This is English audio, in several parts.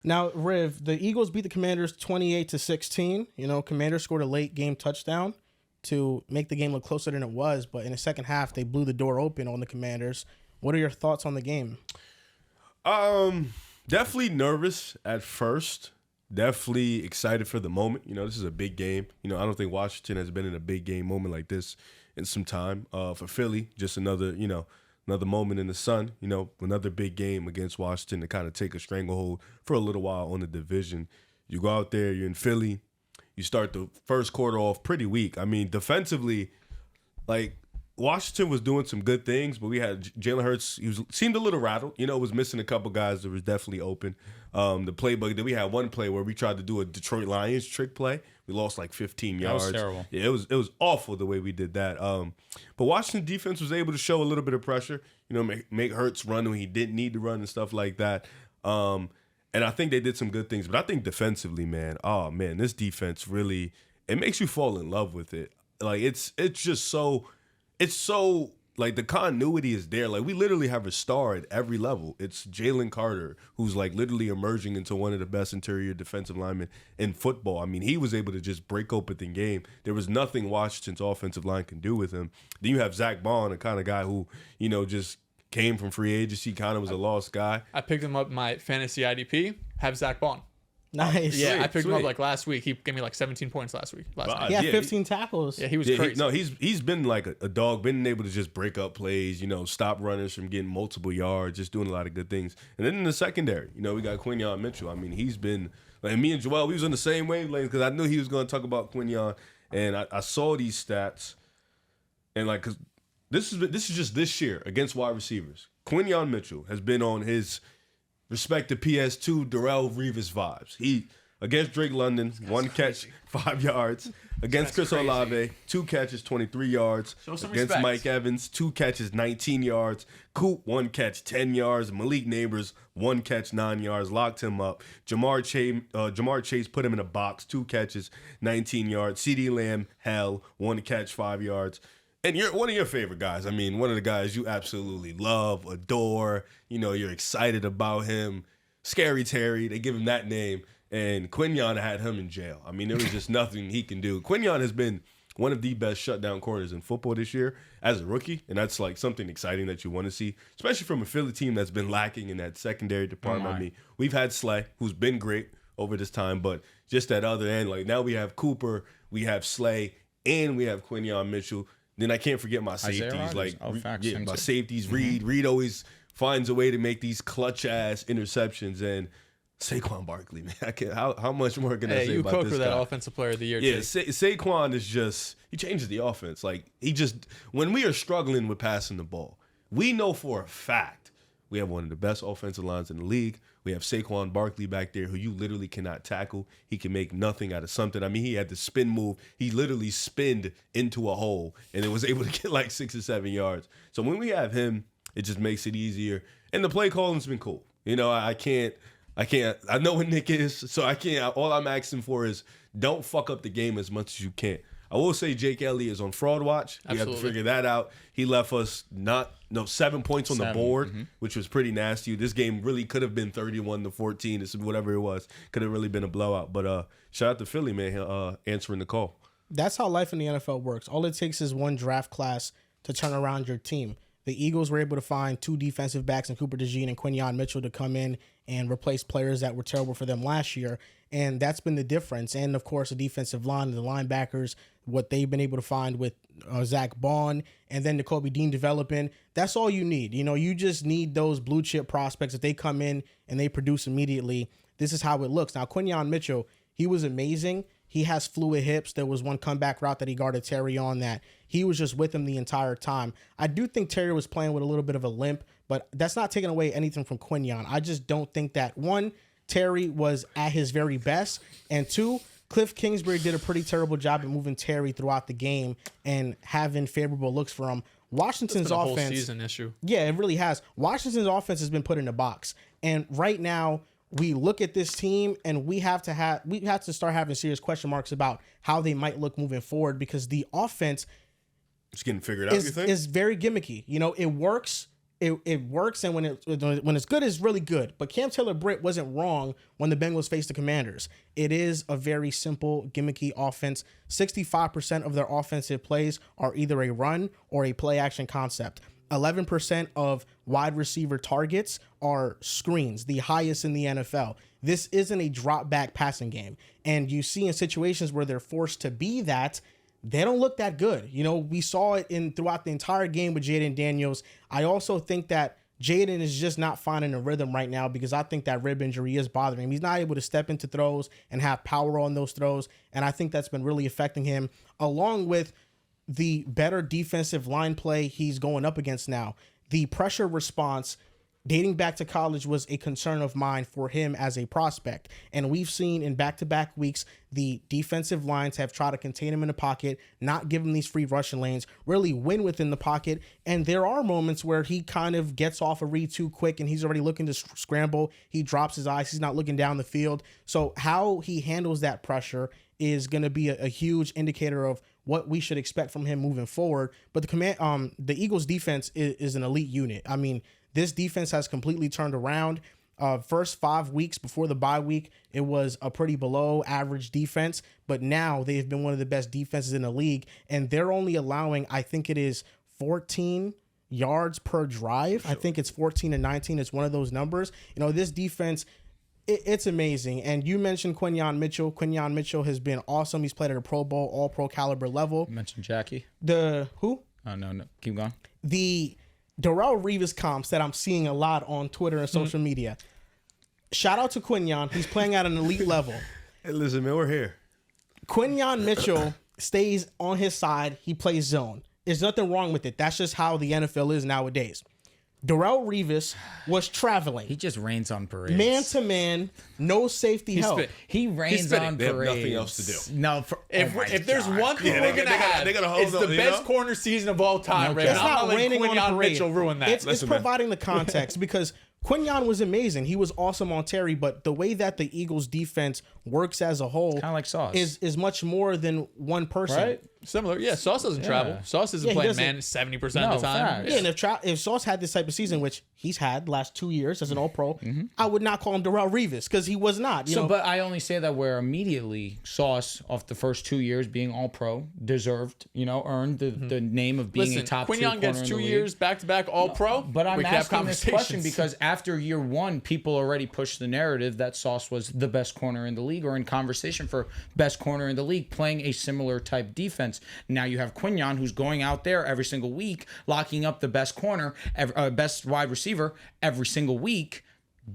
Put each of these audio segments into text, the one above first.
Now, Riv, the Eagles beat the Commanders 28-16. Commanders scored a late game touchdown to make the game look closer than it was, but in the second half, they blew the door open on the Commanders. What are your thoughts on the game? Definitely nervous at first. Definitely excited for the moment. This is a big game. I don't think Washington has been in a big game moment like this in some time. For Philly, just another moment in the sun. Another big game against Washington to kind of take a stranglehold for a little while on the division. You go out there, you're in Philly. You start the first quarter off pretty weak. I mean, defensively, Washington was doing some good things, but we had Jalen Hurts. Seemed a little rattled. Was missing a couple guys that was definitely open. The playbook that we had one play where we tried to do a Detroit Lions trick play. We lost like 15 yards. That was terrible. Yeah, it was awful the way we did that. But Washington defense was able to show a little bit of pressure. Make Hurts run when he didn't need to run and stuff like that. And I think they did some good things. But I think defensively, man, this defense really, it makes you fall in love with it. It's just so. It's so, the continuity is there. We literally have a star at every level. It's Jalen Carter, who's, literally emerging into one of the best interior defensive linemen in football. I mean, he was able to just break open the game. There was nothing Washington's offensive line can do with him. Then you have Zach Bond, a kind of guy who, just came from free agency, kind of was a lost guy. I picked him up in my fantasy IDP, have Zach Bond. Nice. Yeah, I picked him up last week. He gave me 17 points last night. He had 15 tackles. Yeah, he was crazy. He's been like a dog, been able to just break up plays, stop runners from getting multiple yards, just doing a lot of good things. And then in the secondary, we got Quinyon Mitchell. I mean, he's been me and Joel, we was on the same wavelength because I knew he was going to talk about Quinyon, and I saw these stats, and because this is just this year against wide receivers. Quinyon Mitchell has been on his respect to PS2 Darrelle Revis vibes. He against Drake London, one catch, 5 yards. Against Chris Olave, 2 catches, 23 yards. Against respect. Mike Evans, 2 catches, 19 yards. Coop, 1 catch, 10 yards. Malik Neighbors, 1 catch, 9 yards. Locked him up. Jamar Chase put him in a box, 2 catches, 19 yards. CeeDee Lamb, 1 catch, 5 yards. And you're one of your favorite guys. I mean, one of the guys you absolutely love, adore. You're excited about him. Scary Terry, they give him that name. And Quinyon had him in jail. I mean, there was just nothing he can do. Quinyon has been one of the best shutdown corners in football this year as a rookie. And that's something exciting that you want to see, especially from a Philly team that's been lacking in that secondary department. I mean, we've had Slay, who's been great over this time, but just that other end, now we have Cooper, we have Slay, and we have Quinyon Mitchell. Then I can't forget my safeties. My safeties. Reed always finds a way to make these clutch ass interceptions. And Saquon Barkley, man, how much more can I say about this guy? You cook for that offensive player of the year. Yeah, Saquon is just, he changes the offense. When we are struggling with passing the ball, we know for a fact we have one of the best offensive lines in the league. We have Saquon Barkley back there who you literally cannot tackle. He can make nothing out of something. I mean, he had the spin move. He literally spinned into a hole and it was able to get 6 or 7 yards. So when we have him, it just makes it easier. And the play calling's been cool. I know what Nick is, so I can't. All I'm asking for is don't fuck up the game as much as you can. I will say Jake Elliott is on fraud watch. We have to figure that out. He left us 7 points on the board, which was pretty nasty. This game really could have been 31-14, whatever it was. Could have really been a blowout. But shout out to Philly, man, answering the call. That's how life in the NFL works. All it takes is one draft class to turn around your team. The Eagles were able to find 2 defensive backs in Cooper DeJean and Quinyon Mitchell to come in and replace players that were terrible for them last year. And that's been the difference. And, of course, the defensive line, the linebackers, what they've been able to find with Zach Bond and then Nakobe Dean developing. That's all you need. You just need those blue chip prospects. If they come in and they produce immediately, this is how it looks. Now, Quinyon Mitchell, he was amazing. He has fluid hips. There was one comeback route that he guarded Terry on that he was just with him the entire time. I do think Terry was playing with a little bit of a limp, but that's not taking away anything from Quinyon. I just don't think that, one, Terry was at his very best, and 2, Cliff Kingsbury did a pretty terrible job at moving Terry throughout the game and having favorable looks for him. Washington's offense, whole season issue. Yeah, it really has. Washington's offense has been put in a box, and right now we look at this team and we have to start having serious question marks about how they might look moving forward because the offense it's getting figured out. You think is very gimmicky. It works it works, and when it's good, it's really good. But Cam Taylor-Britt wasn't wrong when the Bengals faced the Commanders. It is a very simple, gimmicky offense. 65% of their offensive plays are either a run or a play action concept. 11% of wide receiver targets are screens, the highest in the NFL. This isn't a drop back passing game. And you see in situations where they're forced to be that, they don't look that good. You know, we saw it throughout the entire game with Jayden Daniels. I also think that Jayden is just not finding a rhythm right now because I think that rib injury is bothering him. He's not able to step into throws and have power on those throws. And I think that's been really affecting him, along with the better defensive line play he's going up against now. The pressure response dating back to college was a concern of mine for him as a prospect. And we've seen in back-to-back weeks, the defensive lines have tried to contain him in the pocket, not give him these free rushing lanes, really win within the pocket. And there are moments where he kind of gets off a read too quick and he's already looking to scramble. He drops his eyes. He's not looking down the field. So how he handles that pressure is going to be a huge indicator of what we should expect from him moving forward. But the Eagles defense is an elite unit. I mean, this defense has completely turned around. First 5 weeks before the bye week, it was a pretty below average defense, but now they've been one of the best defenses in the league, and they're only allowing, I think it is 14 yards per drive. Sure. I think it's 14 and 19. It's one of those numbers. You know, this defense, it's amazing. And you mentioned Quinyon Mitchell. Quinyon Mitchell has been awesome. He's played at a Pro Bowl, all-pro caliber level. You mentioned Jackie. The who? Oh, no. Keep going. The Darrelle Revis comps that I'm seeing a lot on Twitter and social media. Shout out to Quinyon. He's playing at an elite level. Hey, listen, man, we're here. Quinyon Mitchell stays on his side. He plays zone. There's nothing wrong with it. That's just how the NFL is nowadays. Darrelle Revis was traveling. He just rains on parades. Man to man, no safety help. He rains on They have parades. nothing else to do. No, If there's one thing Yeah, we're gonna have, they gotta hold it's the them, you best know? corner season of all time. No Right? cap. It's I'm not letting raining on a Quinyon parade. Mitchell ruin that. It's Listen, man. providing the context because Quinyon was amazing. He was awesome on Terry, but the way that the Eagles defense works as a whole Kinda like Sauce. is much more than one person. Right? Similar, yeah. Sauce doesn't travel. Sauce isn't Yeah, he playing doesn't. man 70% of the No, time. facts. Yeah, and if Sauce had this type of season, which he's had the last 2 years as an All-Pro, I would not call him Darrelle Revis because he was not. You know? But I only say that where immediately Sauce, off the first 2 years being All Pro, deserved, earned the name of being Listen, a top 2 Quinyon corner gets in 2 the years back-to-back All-Pro. But I'm we can have asking this question conversations. because after year one, people already pushed the narrative that Sauce was the best corner in the league or in conversation for best corner in the league, playing a similar type defense. Now you have Quinyon, who's going out there every single week, locking up the best corner, best wide receiver every single week.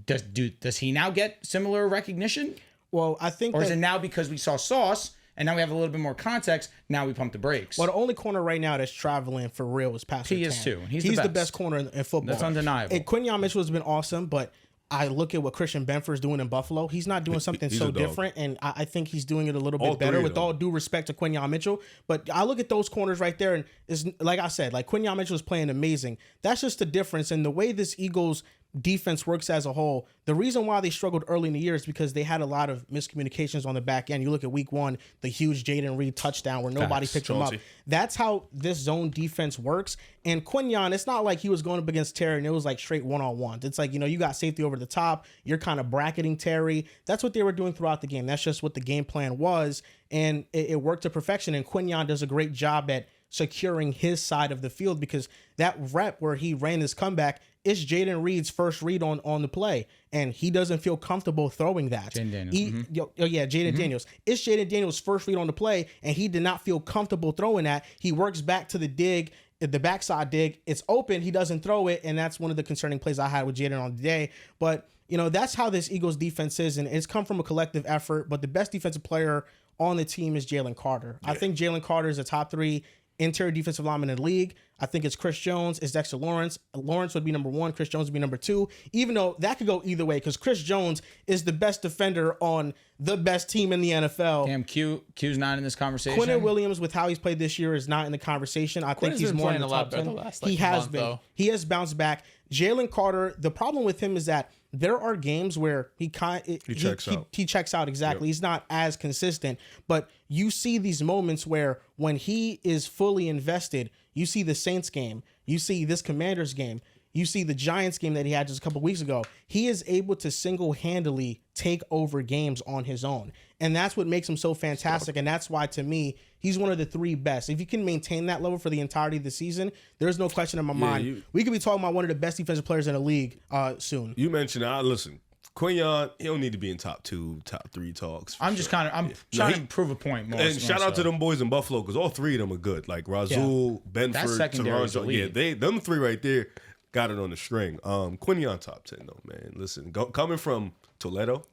Does he now get similar recognition? well, I think Or is that, it now because we saw Sauce and now we have a little bit more context, now we pump the brakes? well, the only corner right now that's traveling for real is Pastor He is Tan. too. He's the the best best corner in football. That's undeniable. And Quinyon Mitchell has been awesome, but I look at what Christian Benford's doing in Buffalo. He's not doing something He's so a dog. different, and I think he's doing it a little All bit better. three of With them. all due respect to Quinyon Mitchell, but I look at those corners right there, and it's like I said, like Quinyon Mitchell is playing amazing. That's just the difference, and the way this Eagles defense works as a whole. The reason why they struggled early in the year is because they had a lot of miscommunications on the back end. You look at week 1, the huge Jayden Reed touchdown where nobody picked him up. Jonesy. That's how this zone defense works. And Quinyon, it's not like he was going up against Terry and it was like straight one-on-ones. It's like, you got safety over the top. You're kind of bracketing Terry. That's what they were doing throughout the game. That's just what the game plan was. And it worked to perfection. And Quinyon does a great job at securing his side of the field because that rep where he ran his comeback is Jayden Reed's first read on the play, and he doesn't feel comfortable throwing that. Jayden Daniels. Jayden Daniels. It's Jayden Daniels' first read on the play, and he did not feel comfortable throwing that. He works back to the dig, the backside dig. It's open. He doesn't throw it, and that's one of the concerning plays I had with Jayden on the day. But, that's how this Eagles defense is, and it's come from a collective effort. But the best defensive player on the team is Jalen Carter. I think Jalen Carter is a top 3 interior defensive lineman in the league. I think it's Chris Jones, it's Dexter Lawrence. Lawrence would be number 1, Chris Jones would be number 2, even though that could go either way because Chris Jones is the best defender on the best team in the NFL. Damn, Q's not in this conversation. Quentin Williams, with how he's played this year, is not in the conversation. I think he's been more in playing the a lot top better 10. the last, He has month, been. though. He has bounced back. Jalen Carter, the problem with him is that there are games where he checks out. He checks out exactly. He's not as consistent, but you see these moments where when he is fully invested, you see the Saints game, you see this Commanders game, You see the Giants game that he had just a couple weeks ago. He is able to single-handedly take over games on his own. And that's what makes him so fantastic. And that's why, to me, he's one of the 3 best. If you can maintain that level for the entirety of the season, there's no question in my mind. We could be talking about one of the best defensive players in the league soon. You mentioned, listen, Quinyon, he don't need to be in top 2, top 3 talks. I'm trying to prove a point more. And shout out to them boys in Buffalo, because all 3 of them are good. Like Razul, Benford, Toronto. Yeah, them 3 right there got it on the string. Quinyon top 10 though, man. Listen, coming from Toledo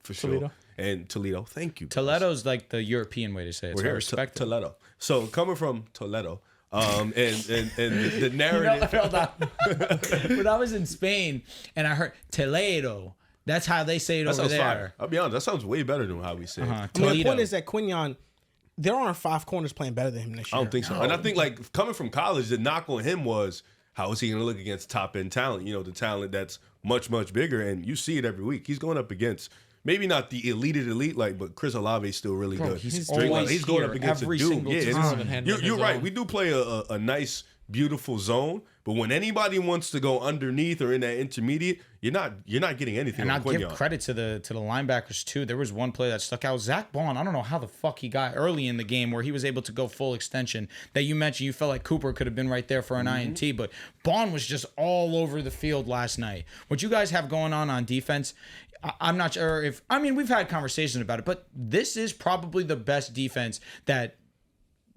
for sure. And Toledo, thank you. Toledo's like the European way to say it. So I respect it. Toledo. So coming from Toledo, and the narrative. Hold on. When I was in Spain and I heard Toledo, that's how they say it over there. Fire. I'll be honest, that sounds way better than how we say it. I mean, the point is that Quinyon, there aren't 5 corners playing better than him this year. I don't think so. No. And I think like coming from college, the knock on him was, how is he going to look against top end talent? You know, the talent that's much, much bigger. And you see it every week. He's going up against maybe not the elite, like, but Chris Olave is still really good. He's going up against every a dude. single time. You're right. We do play a nice, beautiful zone, but when anybody wants to go underneath or in that intermediate, you're not getting anything. And I'll give credit to the linebackers too. There was one play that stuck out. Zach Bond, I don't know how the fuck he got early in the game where he was able to go full extension. That you mentioned, you felt like Cooper could have been right there for an INT, but Bond was just all over the field last night. What you guys have going on defense, I'm not sure if, I mean, we've had conversations about it, but this is probably the best defense that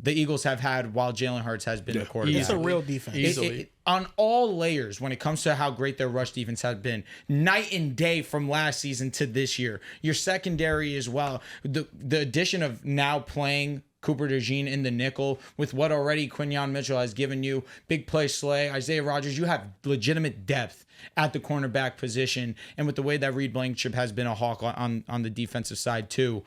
the Eagles have had while Jalen Hurts has been the quarterback. It's a real defense. Easily. On all layers, when it comes to how great their rush defense has been, night and day from last season to this year. Your secondary as well. The addition of now playing Cooper DeJean in the nickel with what already Quinyon Mitchell has given you, big play Slay, Isaiah Rodgers, you have legitimate depth at the cornerback position. And with the way that Reed Blankenship has been a hawk on the defensive side too,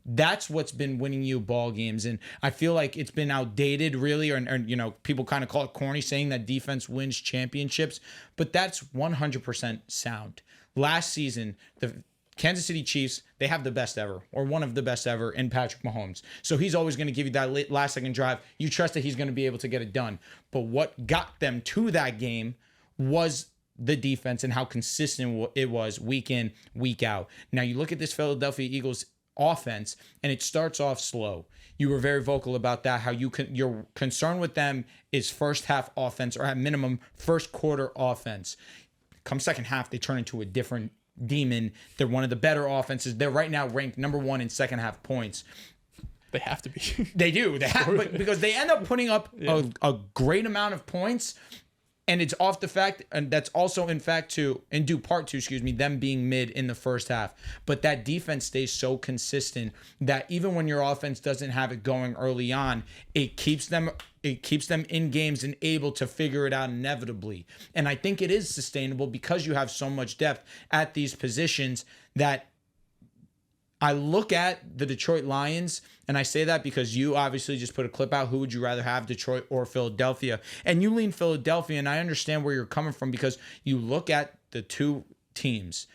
that's what's been winning you ball games. And I feel like it's been outdated really, or you know, people kind of call it corny saying that defense wins championships, but that's 100% sound. Last season, the Kansas City Chiefs, they have the best ever, or one of the best ever, in Patrick Mahomes. So he's always going to give you that last second drive. You trust that he's going to be able to get it done. But what got them to that game was the defense and how consistent it was week in, week out. Now you look at this Philadelphia Eagles offense, and it starts off slow. You were very vocal about that, how your concern with them is first half offense, or at minimum first quarter offense. Come second half, they turn into a different demon. They're one of the better offenses. They're right now ranked number 1 in second half points. They have to be. They do. They have, but because they end up putting up a great amount of points. And it's off the fact, and that's also in due part to, them being mid in the first half. But that defense stays so consistent that even when your offense doesn't have it going early on, it keeps them in games and able to figure it out inevitably. And I think it is sustainable because you have so much depth at these positions that I look at the Detroit Lions, and I say that because you obviously just put a clip out. Who would you rather have, Detroit or Philadelphia? And you lean Philadelphia, and I understand where you're coming from because you look at the two teams.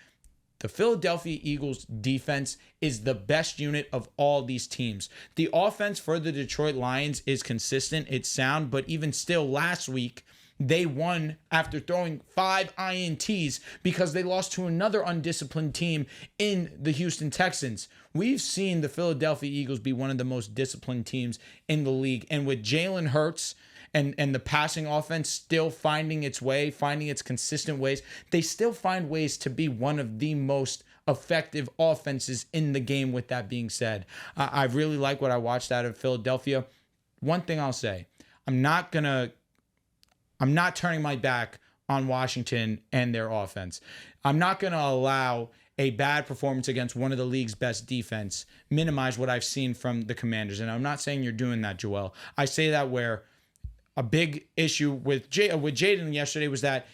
The Philadelphia Eagles defense is the best unit of all these teams. The offense for the Detroit Lions is consistent. It's sound, but even still last week, they won after throwing 5 INTs because they lost to another undisciplined team in the Houston Texans. We've seen the Philadelphia Eagles be one of the most disciplined teams in the league. And with Jalen Hurts and the passing offense still finding its way, finding its consistent ways, they still find ways to be one of the most effective offenses in the game. With that being said, I really like what I watched out of Philadelphia. One thing I'll say, I'm not turning my back on Washington and their offense. I'm not going to allow a bad performance against one of the league's best defense minimize what I've seen from the Commanders. And I'm not saying you're doing that, Joel. I say that where a big issue with Jaden yesterday was that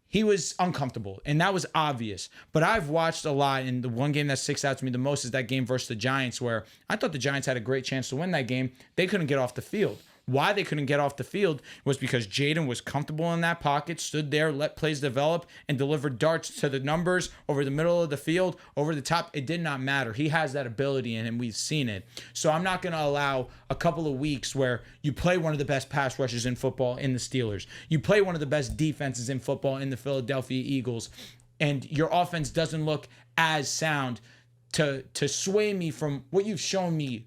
he was uncomfortable, and that was obvious. But I've watched a lot, and the one game that sticks out to me the most is that game versus the Giants, where I thought the Giants had a great chance to win that game. They couldn't get off the field. Why they couldn't get off the field was because Jaden was comfortable in that pocket, stood there, let plays develop, and delivered darts to the numbers over the middle of the field, over the top. It did not matter. He has that ability in him. We've seen it. So I'm not going to allow a couple of weeks where you play one of the best pass rushers in football in the Steelers. You play one of the best defenses in football in the Philadelphia Eagles, and your offense doesn't look as sound to sway me from what you've shown me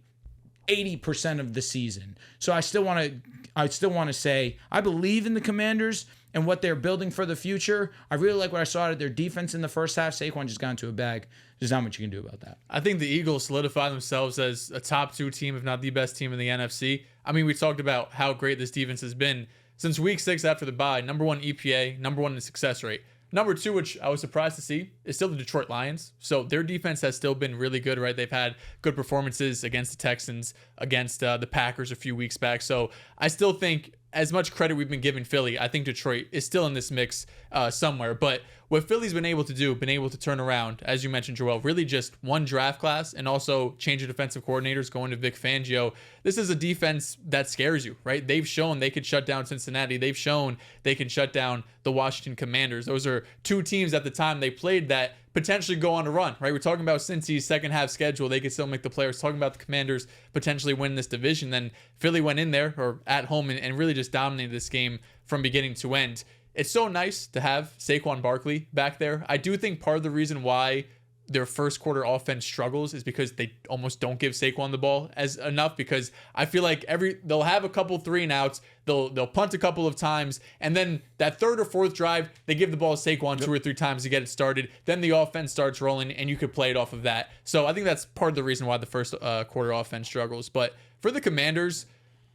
80% of the season. So I still want to say I believe in the Commanders and what they're building for the future. I really like what I saw out of their defense in the first half. Saquon just got into a bag. There's not much you can do about that. I think the Eagles solidify themselves as a top 2 team, if not the best team in the NFC. I mean, we talked about how great this defense has been since week 6 after the bye. Number 1 EPA, number 1 in success rate. Number 2, which I was surprised to see, is still the Detroit Lions. So their defense has still been really good, right? They've had good performances against the Texans, against the Packers a few weeks back. So I still think, as much credit we've been giving Philly, I think Detroit is still in this mix somewhere. But what Philly's been able to turn around, as you mentioned, Joel, really just one draft class and also change of defensive coordinators, going to Vic Fangio. This is a defense that scares you, right? They've shown they could shut down Cincinnati. They've shown they can shut down the Washington Commanders. Those are 2 teams at the time they played that potentially go on a run, right? We're talking about Cincy's second half schedule. They could still make the playoffs. Talking about the Commanders potentially win this division. Then Philly went in there or at home and really just dominated this game from beginning to end. It's so nice to have Saquon Barkley back there. I do think part of the reason why their first quarter offense struggles is because they almost don't give Saquon the ball as enough, because I feel like they'll have a couple 3-and-outs, they'll punt a couple of times, and then that third or fourth drive, they give the ball to Saquon 2 or 3 times to get it started. Then the offense starts rolling and you could play it off of that. So I think that's part of the reason why the first quarter offense struggles. But for the Commanders,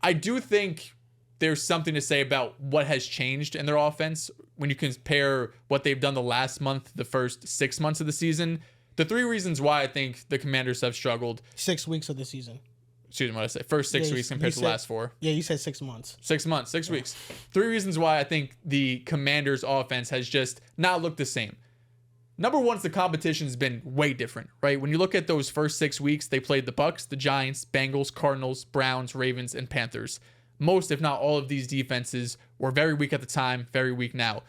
I do think there's something to say about what has changed in their offense when you compare what they've done the last month, the first 6 months of the season. The 3 reasons why I think the Commanders have struggled. 6 weeks of the season. Excuse me, what I say? First 6 weeks compared to the last 4. Yeah, you said 6 months. 6 months, 6 weeks. 3 reasons why I think the Commanders' offense has just not looked the same. Number 1 is the competition's been way different, right? When you look at those first 6 weeks, they played the Bucs, the Giants, Bengals, Cardinals, Browns, Ravens, and Panthers. Most, if not all, of these defenses were very weak at the time, very weak now.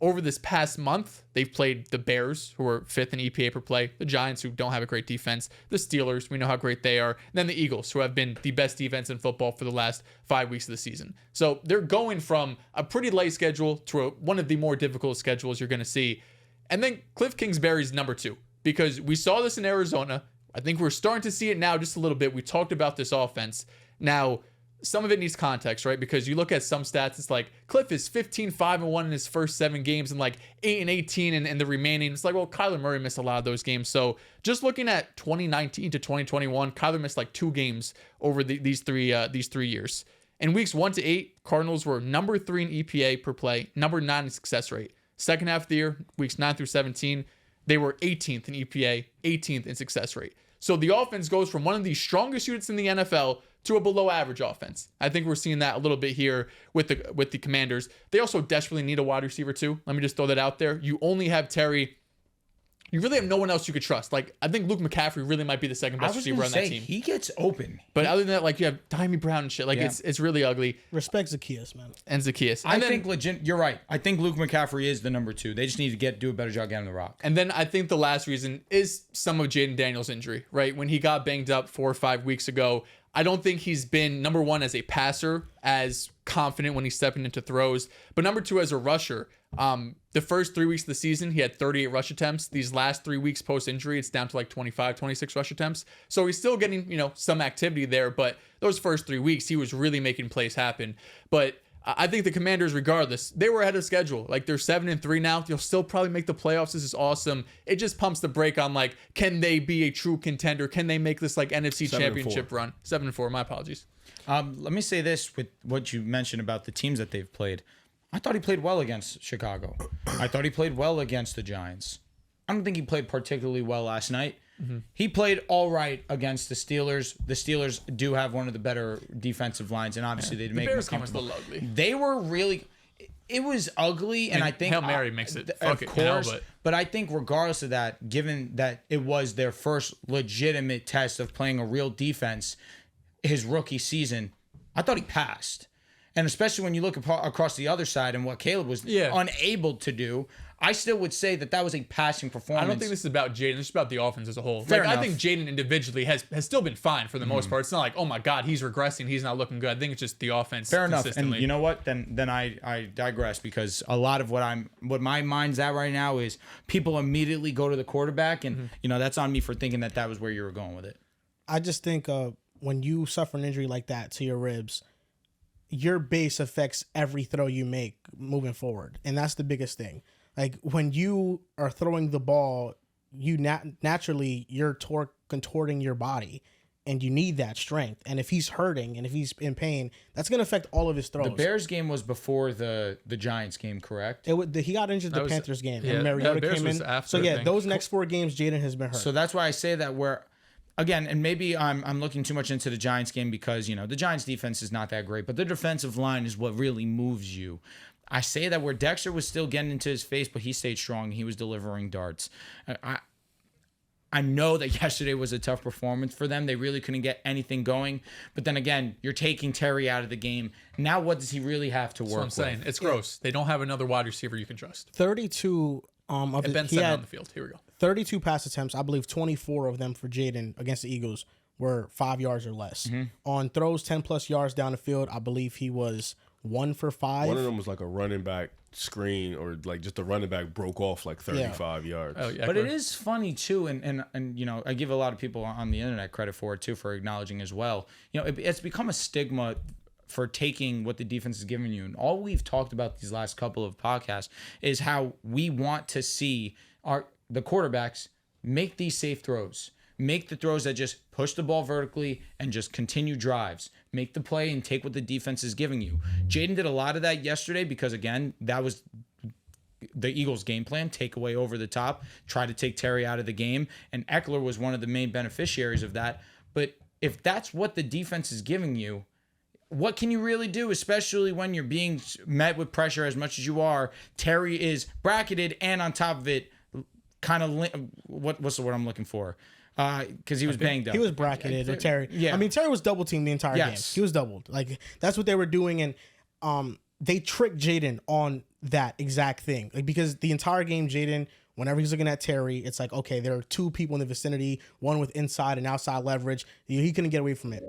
Over this past month, they've played the Bears, who are 5th in EPA per play, the Giants, who don't have a great defense, the Steelers, we know how great they are, and then the Eagles, who have been the best defense in football for the last 5 weeks of the season. So they're going from a pretty light schedule to one of the more difficult schedules you're going to see. And then Cliff Kingsbury's number 2, because we saw this in Arizona. I think we're starting to see it now just a little bit. We talked about this offense. Now, some of it needs context, right? Because you look at some stats, it's like Cliff is 15-5-1 in his first 7 games and like 8-18 in the remaining. It's like, well, Kyler Murray missed a lot of those games. So just looking at 2019 to 2021, Kyler missed like 2 games over these 3 years. In weeks 1 to 8, Cardinals were number 3 in EPA per play, number 9 in success rate. Second half of the year, weeks 9 through 17, they were 18th in EPA, 18th in success rate. So the offense goes from one of the strongest units in the NFL to a below average offense. I think we're seeing that a little bit here with the Commanders. They also desperately need a wide receiver too. Let me just throw that out there. You only have Terry. You really have no one else you could trust. Like, I think Luke McCaffrey really might be the second best receiver on that team. He gets open. But other than that, like, you have Diami Brown and shit. Like, it's really ugly. Respect Zacchaeus, man. And Zacchaeus. I think legit. You're right. I think Luke McCaffrey is the number 2. They just need to do a better job getting the rock. And then I think the last reason is some of Jaden Daniels' injury, right? When he got banged up 4 or 5 weeks ago, I don't think he's been, number 1, as a passer, as confident when he's stepping into throws. But number 2, as a rusher, the first 3 weeks of the season, he had 38 rush attempts. These last 3 weeks post-injury, it's down to like 25, 26 rush attempts. So he's still getting, some activity there. But those first 3 weeks, he was really making plays happen. But I think the Commanders, regardless, they were ahead of schedule. Like, they're 7-3 now. They'll still probably make the playoffs. This is awesome. It just pumps the brake on, like, can they be a true contender? Can they make this, like, NFC championship run? 7-4. My apologies. Let me say this with what you mentioned about the teams that they've played. I thought he played well against Chicago. I thought he played well against the Giants. I don't think he played particularly well last night. Mm-hmm. He played all right against the Steelers. The Steelers do have one of the better defensive lines, and obviously they'd make them comfortable. They were really. It was ugly, and I think Hail Mary makes it. Of course, but I think regardless of that, given that it was their first legitimate test of playing a real defense, his rookie season, I thought he passed. And especially when you look across the other side and what Caleb was unable to do, I still would say that was a passing performance. I don't think this is about Jaden. This is about the offense as a whole. Fair enough. I think Jaden individually has still been fine for the most part. It's not like, oh my God, he's regressing. He's not looking good. I think it's just the offense. Fair enough. And you know what? Then I digress, because a lot of what my mind's at right now is people immediately go to the quarterback, and that's on me for thinking that was where you were going with it. I just think when you suffer an injury like that to your ribs, your base affects every throw you make moving forward. And that's the biggest thing. Like when you are throwing the ball, you naturally you're contorting your body, and you need that strength. And if he's hurting and if he's in pain, that's going to affect all of his throws. The Bears game was before the Giants game, correct? He got injured the Panthers game, and Mariota came in. After, so those next 4 games, Jaden has been hurt. So that's why I say that again, and maybe I'm looking too much into the Giants game because, the Giants defense is not that great, but the defensive line is what really moves you. I say that where Dexter was still getting into his face, but he stayed strong. He was delivering darts. I know that yesterday was a tough performance for them. They really couldn't get anything going. But then again, you're taking Terry out of the game. Now what does he really have to work with? That's what I'm saying. It's gross. They don't have another wide receiver you can trust. 32 of Ben he Sutton had on the field. Here we go. 32 pass attempts. I believe 24 of them for Jaden against the Eagles were 5 yards or less. On throws 10 plus yards down the field, I believe he was 1 for 5. One of them was like a running back screen, or like just the running back broke off like 35 yards. Oh, yeah, but it is funny too, and I give a lot of people on the internet credit for it too, for acknowledging as well. It's become a stigma for taking what the defense is giving you, and all we've talked about these last couple of podcasts is how we want to see the quarterbacks make these safe throws. Make the throws that just push the ball vertically and just continue drives. Make the play and take what the defense is giving you. Jaden did a lot of that yesterday because, again, that was the Eagles' game plan, take away over the top, try to take Terry out of the game. And Eckler was one of the main beneficiaries of that. But if that's what the defense is giving you, what can you really do, especially when you're being met with pressure as much as you are? Terry is bracketed, and on top of it, kind of what's the word I'm looking for? Because he was banged up. He was bracketed with Terry. Yeah. I mean, Terry was double teamed the entire game. He was doubled. Like, that's what they were doing. And they tricked Jaden on that exact thing. Like, because the entire game, Jaden, whenever he's looking at Terry, it's like, okay, there are 2 people in the vicinity, one with inside and outside leverage. He couldn't get away from it.